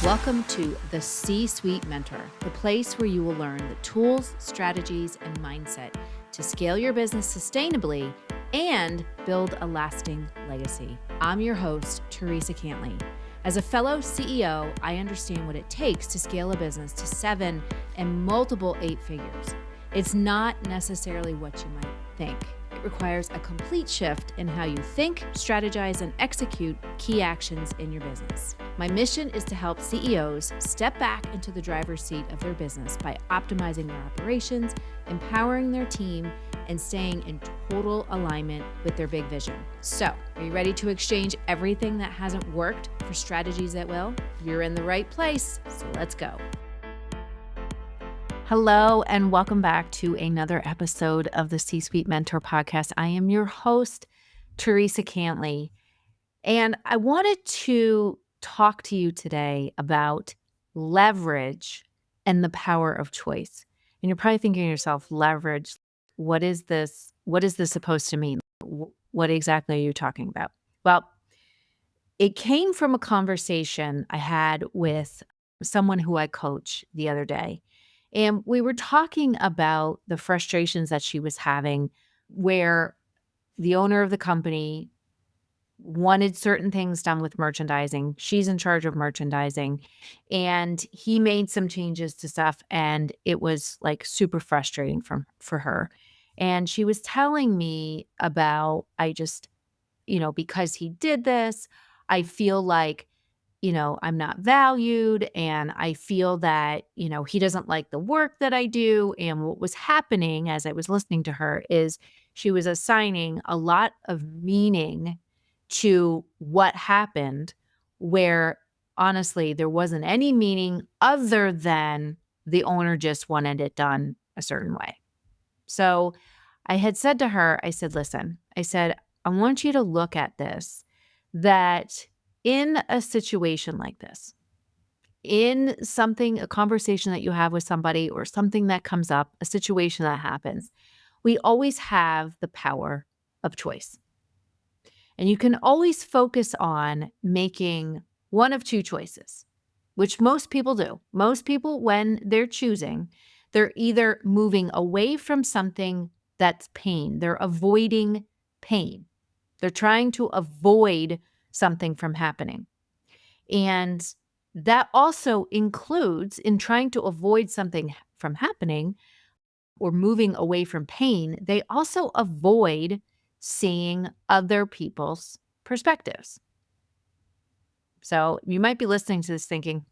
Welcome to the C-Suite Mentor, the place where you will learn the tools, strategies, and mindset to scale your business sustainably and build a lasting legacy. I'm your host, Theresa Cantley. As a fellow CEO, I understand what it takes to scale a business to 7 and multiple 8 figures. It's not necessarily what you might think. It requires a complete shift in how you think, strategize, and execute key actions in your business. My mission is to help CEOs step back into the driver's seat of their business by optimizing their operations, empowering their team, and staying in total alignment with their big vision. So, are you ready to exchange everything that hasn't worked for strategies that will? You're in the right place, so let's go. Hello, and welcome back to another episode of the C-Suite Mentor Podcast. I am your host, Theresa Cantley, and I wanted to talk to you today about leverage and the power of choice. And you're probably thinking to yourself, leverage, what is this? What is this supposed to mean? What exactly are you talking about? Well, it came from a conversation I had with someone who I coach the other day. And we were talking about the frustrations that she was having where the owner of the company wanted certain things done with merchandising. She's in charge of merchandising. And he made some changes to stuff, and it was like super frustrating for her. And she was telling me about, because he did this, I feel like I'm not valued, and I feel that, he doesn't like the work that I do. And what was happening as I was listening to her is she was assigning a lot of meaning to what happened, where honestly, there wasn't any meaning other than the owner just wanted it done a certain way. So I had said to her, I said, listen, I want you to look at this, that in a situation like this, in a conversation that you have with somebody or something that comes up, a situation that happens, we always have the power of choice. And you can always focus on making one of two choices, which most people do. Most people, when they're choosing, they're either moving away from something that's pain. They're avoiding pain. They're trying to avoid something from happening. And that also includes, in trying to avoid something from happening or moving away from pain, they also avoid seeing other people's perspectives. So you might be listening to this thinking,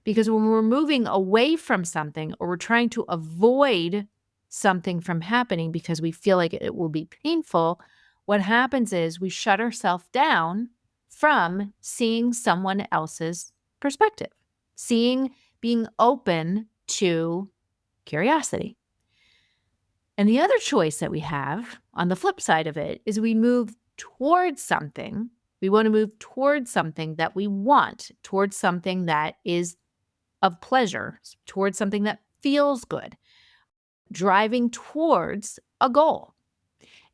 because when we're moving away from something or we're trying to avoid something from happening because we feel like it will be painful, what happens is we shut ourselves down from seeing someone else's perspective, being open to curiosity. And the other choice that we have on the flip side of it is we move towards something. We want to move towards something that we want, towards something that is of pleasure, towards something that feels good, driving towards a goal.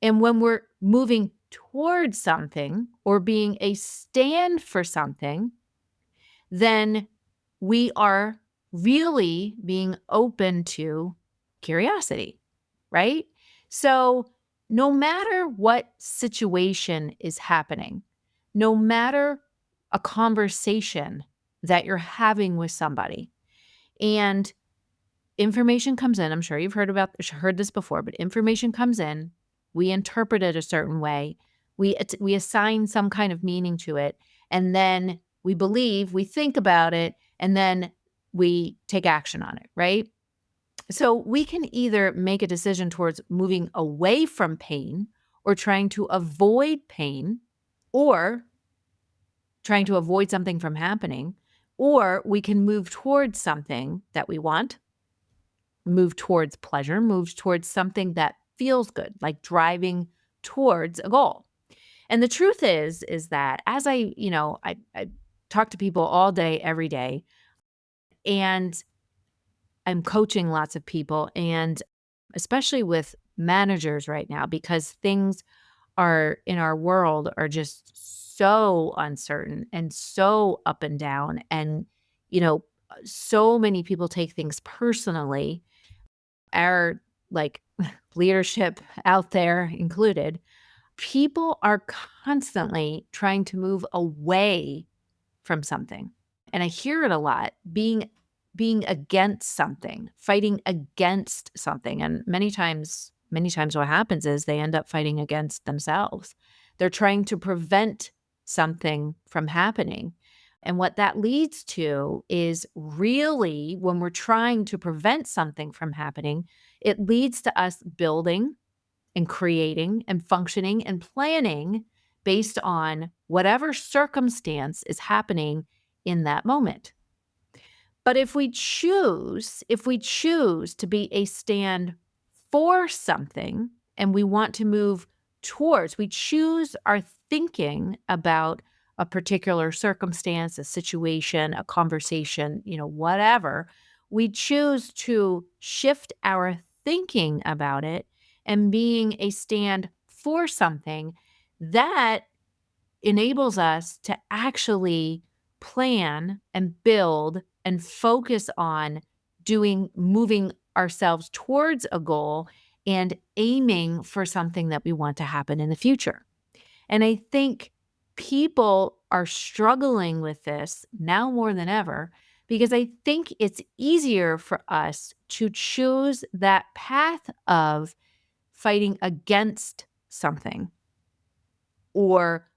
And when we're moving towards something or being a stand for something, then we are really being open to curiosity, right? So no matter what situation is happening, no matter a conversation that you're having with somebody, and information comes in, I'm sure you've heard this before, but information comes in, we interpret it a certain way, we assign some kind of meaning to it, and then we think about it, and then we take action on it, right? So we can either make a decision towards moving away from pain or trying to avoid pain or trying to avoid something from happening, or we can move towards something that we want, move towards pleasure, move towards something that feels good, like driving towards a goal. And the truth is that as I talk to people all day, every day, and I'm coaching lots of people, and especially with managers right now, because things in our world are just so uncertain and so up and down. And, so many people take things personally. Our like leadership out there included, people are constantly trying to move away from something. And I hear it a lot, being against something, fighting against something. And many times what happens is they end up fighting against themselves. They're trying to prevent something from happening. And what that leads to is really when we're trying to prevent something from happening, it leads to us building and creating and functioning and planning based on whatever circumstance is happening in that moment. But if we choose to be a stand for something and we want to move towards, we choose our thinking about a particular circumstance, a situation, a conversation, whatever, we choose to shift our thinking about it and being a stand for something that enables us to actually plan and build and focus on moving ourselves towards a goal and aiming for something that we want to happen in the future. And I think people are struggling with this now more than ever because I think it's easier for us to choose that path of fighting against something or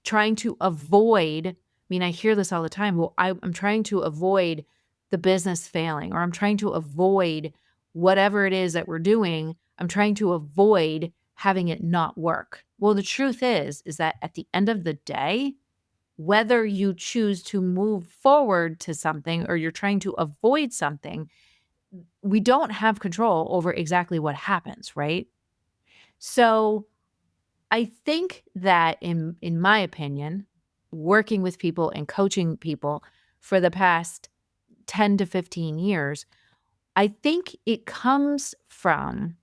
trying to avoid. I mean, I hear this all the time. Well, I'm trying to avoid the business failing, or I'm trying to avoid whatever it is that we're doing. I'm trying to avoid having it not work. Well, the truth is that at the end of the day, whether you choose to move forward to something or you're trying to avoid something, we don't have control over exactly what happens, right? So I think that in my opinion, working with people and coaching people for the past 10 to 15 years, I think it comes from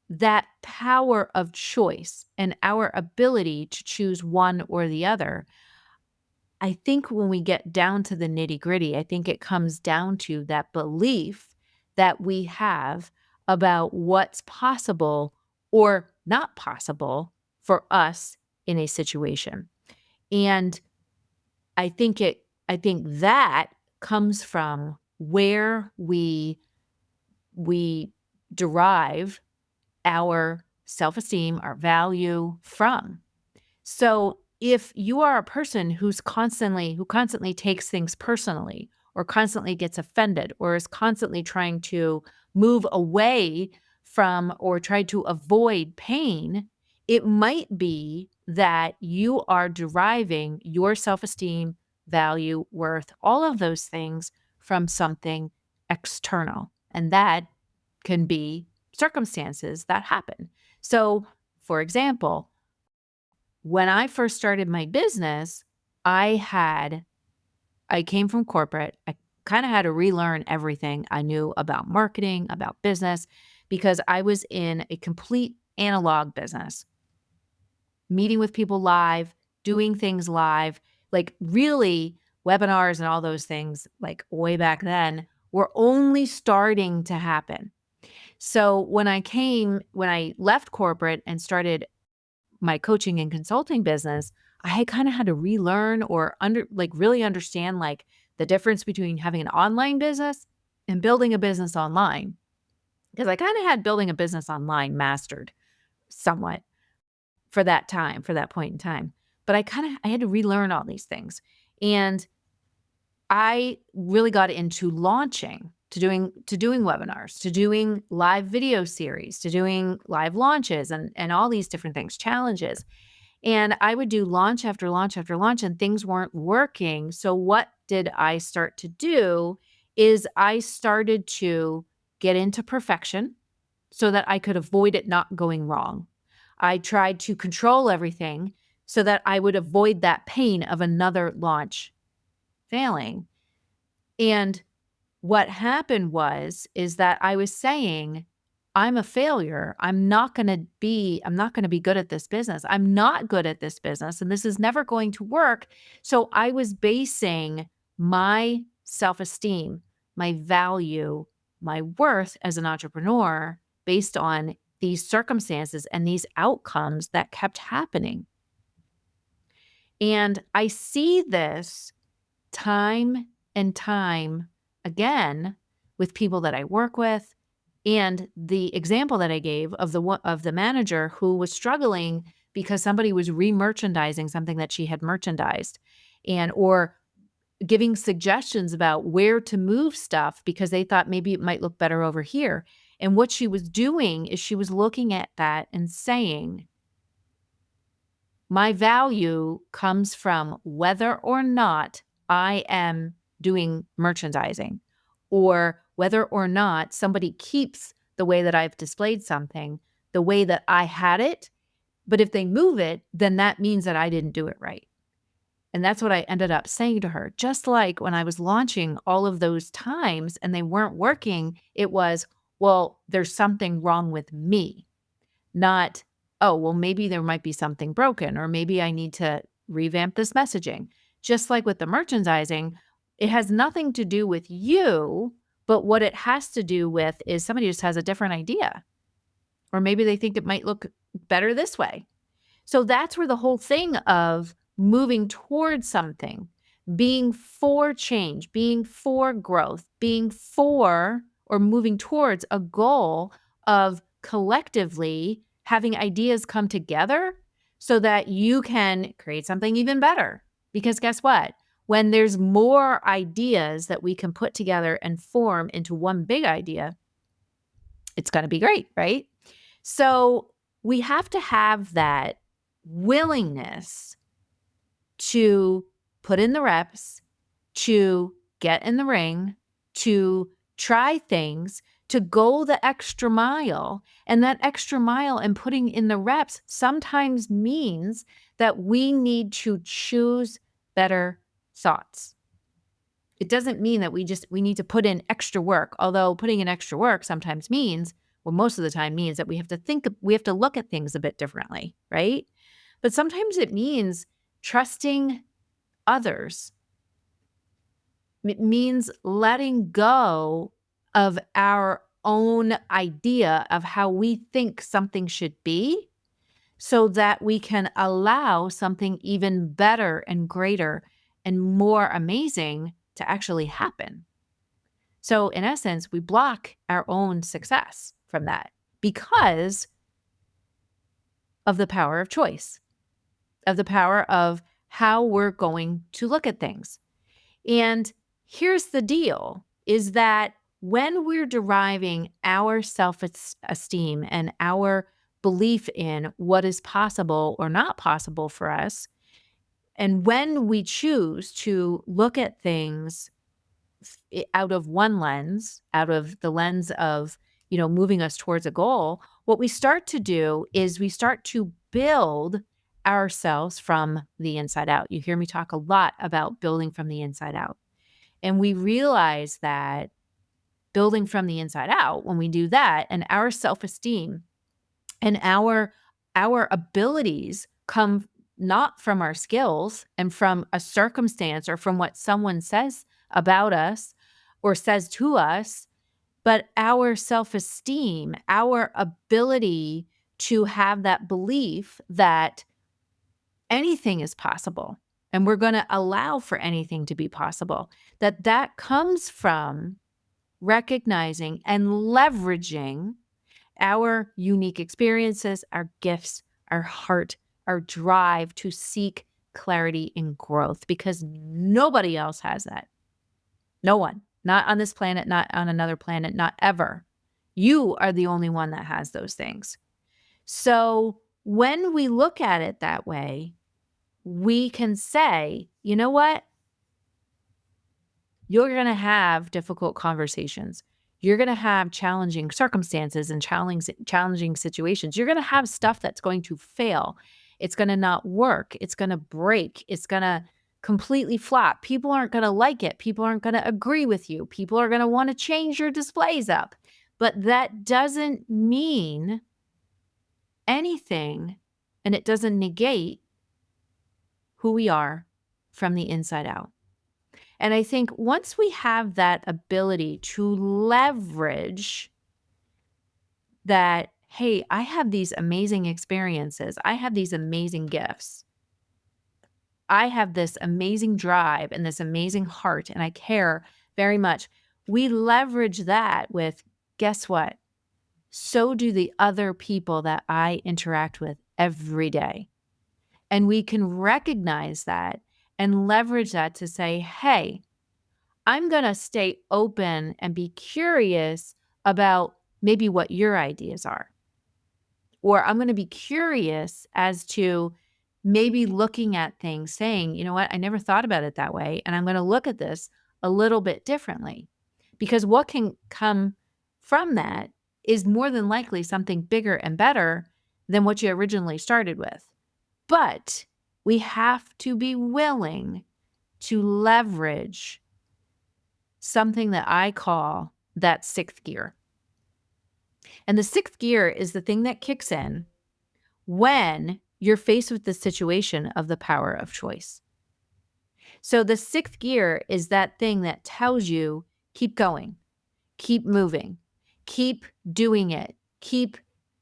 that power of choice and our ability to choose one or the other. I think when we get down to the nitty-gritty, I think it comes down to that belief that we have about what's possible or not possible for us in a situation. And I think that comes from where we derive our self-esteem, our value from. So if you are a person who constantly takes things personally or constantly gets offended or is constantly trying to move away from or try to avoid pain, it might be that you are deriving your self-esteem, value, worth, all of those things from something external. And that can be circumstances that happen. So, for example, when I first started my business, I came from corporate. I kind of had to relearn everything I knew about marketing, about business, because I was in a complete analog business, meeting with people live, doing things live, like really webinars and all those things, like way back then, were only starting to happen. So when I left corporate and started my coaching and consulting business, I had kind of had to relearn or really understand like the difference between having an online business and building a business online. Because I kind of had building a business online mastered somewhat for that point in time. But I had to relearn all these things. And I really got into launching, to doing webinars, to doing live video series, to doing live launches and all these different things, challenges. And I would do launch after launch after launch and things weren't working. So what did I start to do is I started to get into perfection so that I could avoid it not going wrong. I tried to control everything so that I would avoid that pain of another launch failing. And what happened is that I was saying, I'm a failure. I'm not going to be good at this business. I'm not good at this business and this is never going to work. So I was basing my self-esteem, my value, my worth as an entrepreneur based on these circumstances and these outcomes that kept happening. And I see this time and time again with people that I work with. And the example that I gave of the manager who was struggling because somebody was re-merchandising something that she had merchandised, or giving suggestions about where to move stuff because they thought maybe it might look better over here. And what she was doing is she was looking at that and saying, my value comes from whether or not I am doing merchandising, or whether or not somebody keeps the way that I've displayed something, the way that I had it. But if they move it, then that means that I didn't do it right. And that's what I ended up saying to her. Just like when I was launching all of those times and they weren't working, it was, well, there's something wrong with me. Not, oh, well, maybe there might be something broken, or maybe I need to revamp this messaging. Just like with the merchandising, it has nothing to do with you, but what it has to do with is somebody just has a different idea. Or maybe they think it might look better this way. So that's where the whole thing of moving towards something, being for change, being for growth, being for or moving towards a goal of collectively having ideas come together so that you can create something even better. Because guess what? When there's more ideas that we can put together and form into one big idea, it's going to be great, right? So we have to have that willingness to put in the reps, to get in the ring, to try things, to go the extra mile. And that extra mile and putting in the reps sometimes means that we need to choose better thoughts. It doesn't mean that we need to put in extra work, although putting in extra work sometimes means, well, most of the time means that we have to look at things a bit differently, right? But sometimes it means trusting others. It means letting go of our own idea of how we think something should be so that we can allow something even better and greater and more amazing to actually happen. So in essence, we block our own success from that because of the power of choice, of the power of how we're going to look at things. And here's the deal, is that when we're deriving our self-esteem and our belief in what is possible or not possible for us, and when we choose to look at things out of one lens, out of the lens of, moving us towards a goal, what we start to do is we start to build ourselves from the inside out. You hear me talk a lot about building from the inside out. And we realize that building from the inside out, when we do that, and our self-esteem and our abilities come not from our skills and from a circumstance or from what someone says about us or says to us, but our self-esteem, our ability to have that belief that anything is possible and we're going to allow for anything to be possible, that comes from recognizing and leveraging our unique experiences, our gifts, our heart, our drive to seek clarity and growth, because nobody else has that. No one, not on this planet, not on another planet, not ever. You are the only one that has those things. So when we look at it that way, we can say, you know what? You're going to have difficult conversations. You're going to have challenging circumstances and challenging situations. You're going to have stuff that's going to fail. It's going to not work. It's going to break. It's going to completely flop. People aren't going to like it. People aren't going to agree with you. People are going to want to change your displays up. But that doesn't mean anything, and it doesn't negate who we are from the inside out. And I think once we have that ability to leverage that, hey, I have these amazing experiences, I have these amazing gifts, I have this amazing drive and this amazing heart, and I care very much. We leverage that with, guess what? So do the other people that I interact with every day. And we can recognize that and leverage that to say, hey, I'm going to stay open and be curious about maybe what your ideas are. Or I'm going to be curious as to maybe looking at things saying, you know what, I never thought about it that way. And I'm going to look at this a little bit differently. Because what can come from that is more than likely something bigger and better than what you originally started with. But we have to be willing to leverage something that I call that sixth gear. And the sixth gear is the thing that kicks in when you're faced with the situation of the power of choice. So the sixth gear is that thing that tells you, keep going, keep moving, keep doing it,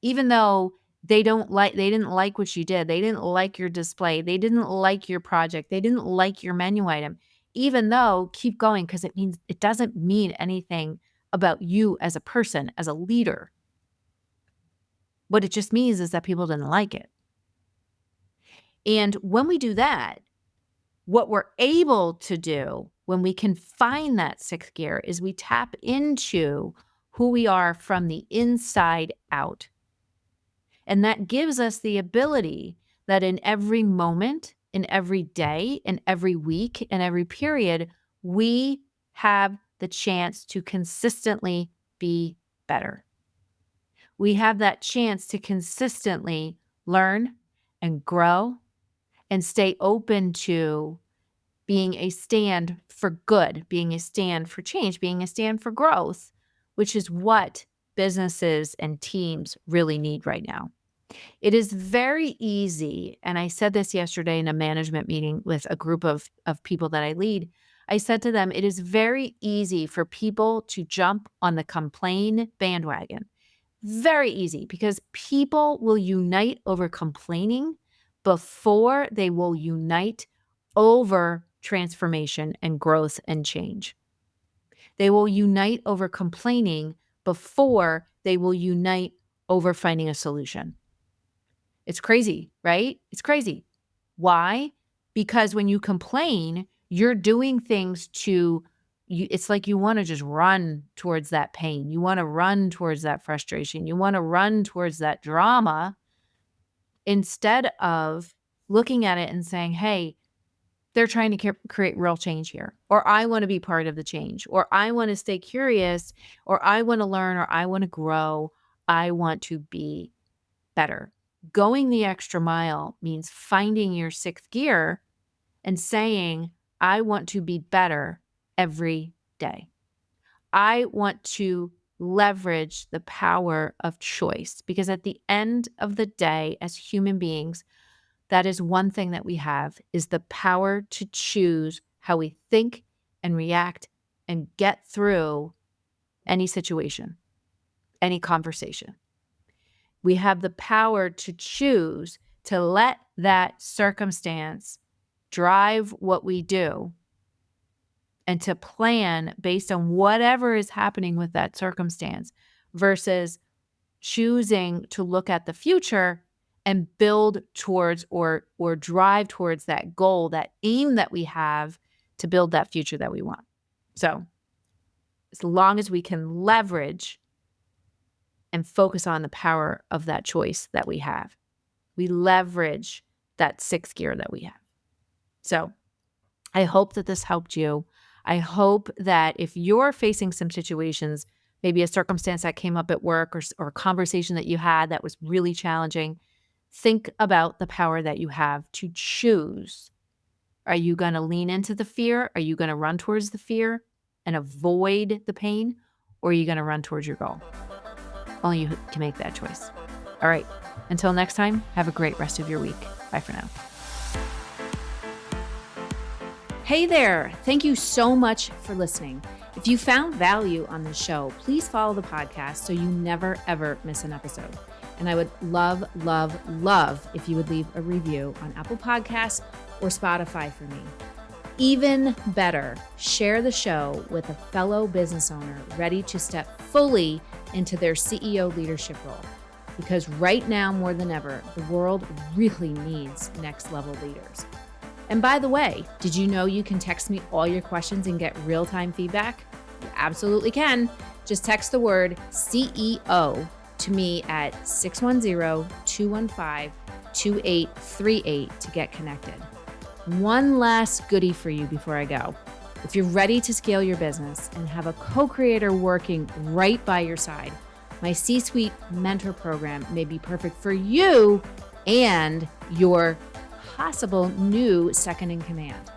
even though they didn't like what you did, they didn't like your display, they didn't like your project, they didn't like your menu item, even though keep going, because it doesn't mean anything about you as a person, as a leader. What it just means is that people didn't like it. And when we do that, what we're able to do when we can find that sixth gear is we tap into who we are from the inside out. And that gives us the ability that in every moment, in every day, in every week, in every period, we have the chance to consistently be better. We have that chance to consistently learn and grow and stay open to being a stand for good, being a stand for change, being a stand for growth, which is what businesses and teams really need right now. It is very easy, and I said this yesterday in a management meeting with a group of people that I lead. I said to them, it is very easy for people to jump on the complain bandwagon. Very easy, because people will unite over complaining before they will unite over transformation and growth and change. They will unite over complaining before they will unite over finding a solution. It's crazy, right? It's crazy. Why? Because when you complain, you're doing things it's like you want to just run towards that pain. You want to run towards that frustration. You want to run towards that drama instead of looking at it and saying, hey, they're trying to create real change here, or I want to be part of the change, or I want to stay curious, or I want to learn, or I want to grow. I want to be better. Going the extra mile means finding your sixth gear and saying, I want to be better every day. I want to leverage the power of choice, because at the end of the day, as human beings, that is one thing that we have, is the power to choose how we think and react and get through any situation, any conversation. We have the power to choose to let that circumstance drive what we do and to plan based on whatever is happening with that circumstance versus choosing to look at the future and build towards or drive towards that goal, that aim that we have to build that future that we want. So as long as we can leverage and focus on the power of that choice that we have, we leverage that sixth gear that we have. So I hope that this helped you. I hope that if you're facing some situations, maybe a circumstance that came up at work or a conversation that you had that was really challenging, think about the power that you have to choose. Are you going to lean into the fear? Are you going to run towards the fear and avoid the pain? Or are you going to run towards your goal? Only you can make that choice. All right. Until next time, have a great rest of your week. Bye for now. Hey there. Thank you so much for listening. If you found value on this show, please follow the podcast so you never, ever miss an episode. And I would love, love, love if you would leave a review on Apple Podcasts or Spotify for me. Even better, share the show with a fellow business owner ready to step fully into their CEO leadership role. Because right now, more than ever, the world really needs next level leaders. And by the way, did you know you can text me all your questions and get real-time feedback? You absolutely can. Just text the word CEO to me at 610-215-2838 to get connected. One last goodie for you before I go. If you're ready to scale your business and have a co-creator working right by your side, my C-Suite Mentor Program may be perfect for you and your possible new second in command.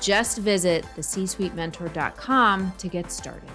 Just visit thecsuitementor.com to get started.